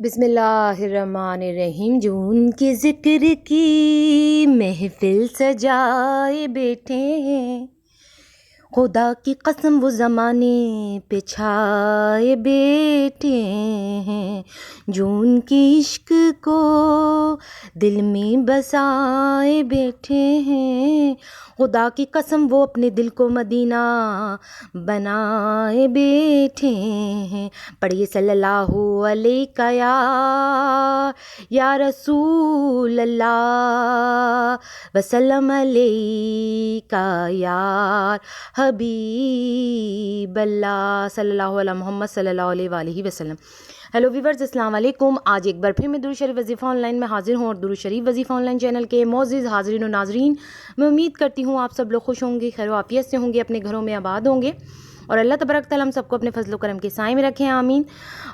بسم اللہ الرحمن الرحیم۔ جو ان کے ذکر کی محفل سجائے بیٹھے ہیں، خدا کی قسم وہ زمانے پہ چھائے بیٹھے ہیں۔ جو ان کی عشق کو دل میں بسائے بیٹھے ہیں، خدا کی قسم وہ اپنے دل کو مدینہ بنائے بیٹھے ہیں۔ پڑھیے صلی اللہ علیہ یا رسول اللہ وسلم علیکہ یا حبیب اللہ، صلی اللہ علیہ محمد صلی اللہ علیہ وآلہ وسلم۔ ہیلو ویورز، السلام علیکم۔ آج ایک بار پھر میں درود شریف وظیفہ آن لائن میں حاضر ہوں، اور درود شریف وظیفہ آن لائن چینل کے معزز حاضرین و ناظرین، میں امید کرتی ہوں آپ سب لوگ خوش ہوں گے، خیر و عافیت سے ہوں گے، اپنے گھروں میں آباد ہوں گے، اور اللہ تبارک تعالیٰ ہم سب کو اپنے فضل و کرم کے سائے میں رکھیں، آمین۔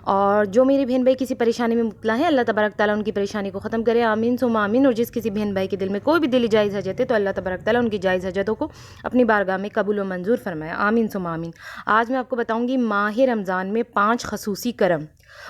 اور جو میرے بہن بھائی کسی پریشانی میں مبتلا ہیں، اللہ تبارک تعالیٰ ان کی پریشانی کو ختم کرے، آمین ثم آمین۔ اور جس کسی بہن بھائی کے دل میں کوئی بھی دلی جائز حاجت ہے، تو اللہ تبارک تعالیٰ ان کی جائز حاجتوں کو اپنی بارگاہ میں قبول و منظور فرمائے، آمین ثم آمین۔ آج میں آپ کو بتاؤں گی ماہ رمضان میں 5 خصوصی کرم۔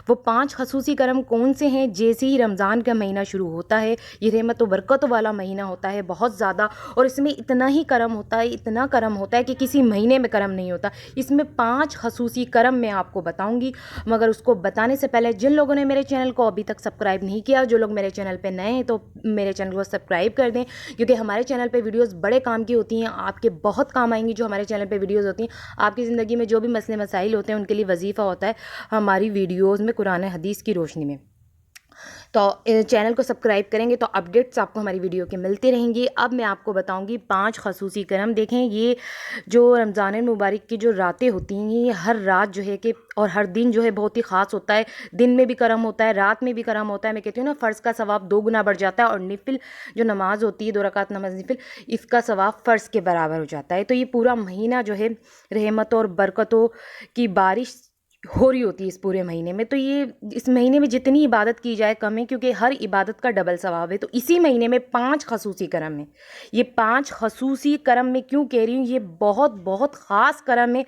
وہ 5 خصوصی کرم کون سے ہیں؟ جیسے ہی رمضان کا مہینہ شروع ہوتا ہے، یہ رحمت و برکت والا مہینہ ہوتا ہے بہت زیادہ، اور اس میں اتنا ہی کرم ہوتا ہے، اتنا کرم ہوتا ہے کہ کسی مہینے میں کرم نہیں ہوتا۔ اس میں 5 خصوصی کرم میں آپ کو بتاؤں گی، مگر اس کو بتانے سے پہلے جن لوگوں نے میرے چینل کو ابھی تک سبسکرائب نہیں کیا، جو لوگ میرے چینل پہ نئے ہیں تو میرے چینل کو سبسکرائب کر دیں، کیونکہ ہمارے چینل پہ ویڈیوز بڑے کام کی ہوتی ہیں، آپ کے بہت کام آئیں گی۔ جو ہمارے چینل پہ ویڈیوز ہوتی ہیں، آپ کی زندگی میں جو بھی مسئلے مسائل ہوتے ہیں ان کے لیے وظیفہ ہوتا ہے ہماری ویڈیوز میں قرآن حدیث کی روشنی میں۔ تو چینل کو سبسکرائب کریں گے تو اپڈیٹس آپ کو ہماری ویڈیو کے ملتے رہیں گی۔ اب میں آپ کو بتاؤں گی 5 خصوصی کرم۔ دیکھیں، یہ جو رمضان المبارک کی جو راتیں ہوتی ہیں، یہ ہر رات جو ہے کہ اور ہر دن جو ہے بہت ہی خاص ہوتا ہے۔ دن میں بھی کرم ہوتا ہے، رات میں بھی کرم ہوتا ہے۔ میں کہتی ہوں نا، فرض کا ثواب 2 گنا بڑھ جاتا ہے، اور نفل جو نماز ہوتی ہے 2 رکعت نماز نفل، اس کا ثواب فرض کے برابر ہو جاتا ہے۔ تو یہ پورا مہینہ جو ہے رحمتوں اور برکتوں کی بارش ہو رہی ہوتی ہے اس پورے مہینے میں۔ تو یہ اس مہینے میں جتنی عبادت کی جائے کم ہے، کیونکہ ہر عبادت کا ڈبل ثواب ہے۔ تو اسی مہینے میں 5 خصوصی کرم ہیں۔ یہ 5 خصوصی کرم میں کیوں کہہ رہی ہوں؟ یہ بہت بہت خاص کرم ہے۔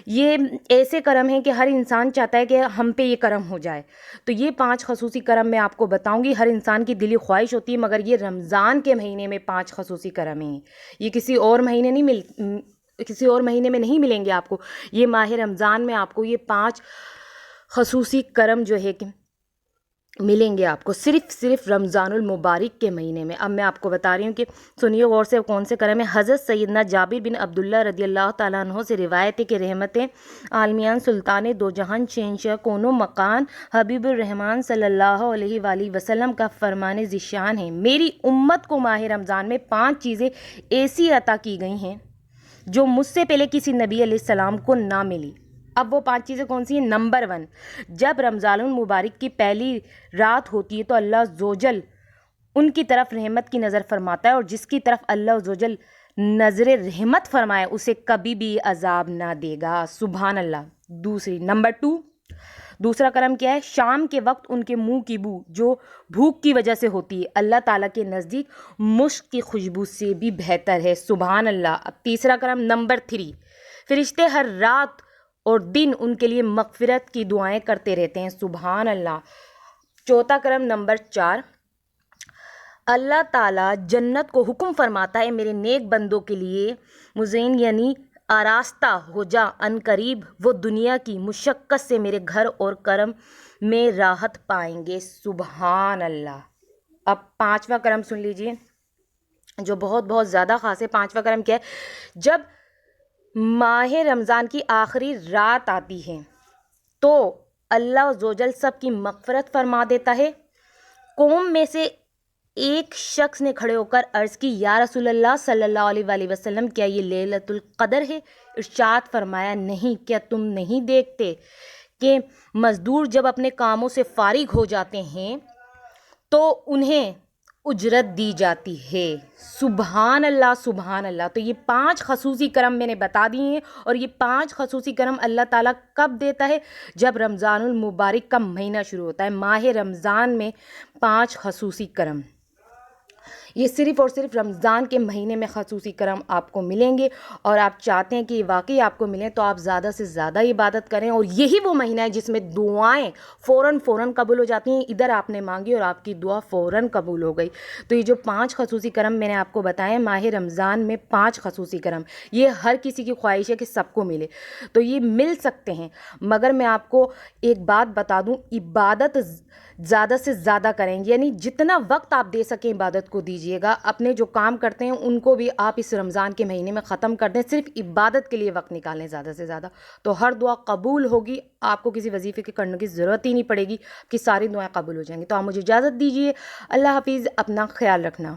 یہ ایسے کرم ہیں کہ ہر انسان چاہتا ہے کہ ہم پہ یہ کرم ہو جائے۔ تو یہ 5 خصوصی کرم میں آپ کو بتاؤں گی۔ ہر انسان کی دلی خواہش ہوتی ہے، مگر یہ رمضان کے مہینے میں 5 خصوصی کرم ہیں۔ یہ کسی اور مہینے میں نہیں ملیں گے آپ کو۔ یہ ماہ رمضان میں آپ کو یہ 5 خصوصی کرم جو ہے کہ ملیں گے آپ کو، صرف رمضان المبارک کے مہینے میں۔ اب میں آپ کو بتا رہی ہوں کہ سنیے غور سے کون سے کرم ہیں۔ حضرت سیدنا جابر بن عبداللہ رضی اللہ تعالیٰ عنہ سے روایت ہے کہ رحمتیں عالمیان سلطان دو جہان شہنشاہ کون و مکان حبیب الرحمن صلی اللہ علیہ وآلہ وسلم کا فرمان ذیشان ہے، میری امت کو ماہ رمضان میں 5 چیزیں ایسی عطا کی گئی ہیں جو مجھ سے پہلے کسی نبی علیہ السلام کو نہ ملی۔ اب وہ 5 چیزیں کون سی ہیں؟ نمبر 1، جب رمضان المبارک کی پہلی رات ہوتی ہے تو اللہ عزوجل ان کی طرف رحمت کی نظر فرماتا ہے، اور جس کی طرف اللہ عزوجل نظر رحمت فرمائے اسے کبھی بھی عذاب نہ دے گا، سبحان اللہ۔ نمبر 2، دوسرا کرم کیا ہے؟ شام کے وقت ان کے منہ کی بو جو بھوک کی وجہ سے ہوتی ہے، اللہ تعالیٰ کے نزدیک مشک کی خوشبو سے بھی بہتر ہے، سبحان اللہ۔ اب تیسرا کرم، نمبر 3، فرشتے ہر رات اور دن ان کے لیے مغفرت کی دعائیں کرتے رہتے ہیں، سبحان اللہ۔ چوتھا کرم، نمبر 4، اللہ تعالیٰ جنت کو حکم فرماتا ہے میرے نیک بندوں کے لیے مزین یعنی آراستہ ہو جا، ان قریب وہ دنیا کی مشقت سے میرے گھر اور کرم میں راحت پائیں گے، سبحان اللہ۔ اب 5واں کرم سن لیجئے، جو بہت بہت زیادہ خاص ہے۔ 5واں کرم کیا ہے؟ جب ماہ رمضان کی آخری رات آتی ہے تو اللہ عزوجل سب کی مغفرت فرما دیتا ہے۔ قوم میں سے ایک شخص نے کھڑے ہو کر عرض کی، یا رسول اللہ صلی اللہ علیہ وآلہ وسلم، کیا یہ لیلۃ القدر ہے؟ ارشاد فرمایا، نہیں، کیا تم نہیں دیکھتے کہ مزدور جب اپنے کاموں سے فارغ ہو جاتے ہیں تو انہیں اجرت دی جاتی ہے، سبحان اللہ سبحان اللہ۔ تو یہ 5 خصوصی کرم میں نے بتا دیے ہیں، اور یہ 5 خصوصی کرم اللہ تعالیٰ کب دیتا ہے؟ جب رمضان المبارک کا مہینہ شروع ہوتا ہے۔ ماہ رمضان میں 5 خصوصی کرم۔ یہ صرف اور صرف رمضان کے مہینے میں خصوصی کرم آپ کو ملیں گے، اور آپ چاہتے ہیں کہ یہ واقعی آپ کو ملیں تو آپ زیادہ سے زیادہ عبادت کریں، اور یہی وہ مہینہ ہے جس میں دعائیں فوراً قبول ہو جاتی ہیں۔ ادھر آپ نے مانگی اور آپ کی دعا فوراً قبول ہو گئی۔ تو یہ جو 5 خصوصی کرم میں نے آپ کو بتائے، ماہ رمضان میں 5 خصوصی کرم، یہ ہر کسی کی خواہش ہے کہ سب کو ملے، تو یہ مل سکتے ہیں، مگر میں آپ کو ایک بات بتا دوں، عبادت زیادہ سے زیادہ کریں، یعنی جتنا وقت آپ دے سکیں عبادت کو دیجیے گا۔ اپنے جو کام کرتے ہیں ان کو بھی آپ اس رمضان کے مہینے میں ختم کر دیں، صرف عبادت کے لیے وقت نکالیں زیادہ سے زیادہ، تو ہر دعا قبول ہوگی، آپ کو کسی وظیفے کے کرنے کی ضرورت ہی نہیں پڑے گی کہ ساری دعائیں قبول ہو جائیں گی۔ تو آپ مجھے اجازت دیجیے، اللہ حافظ، اپنا خیال رکھنا۔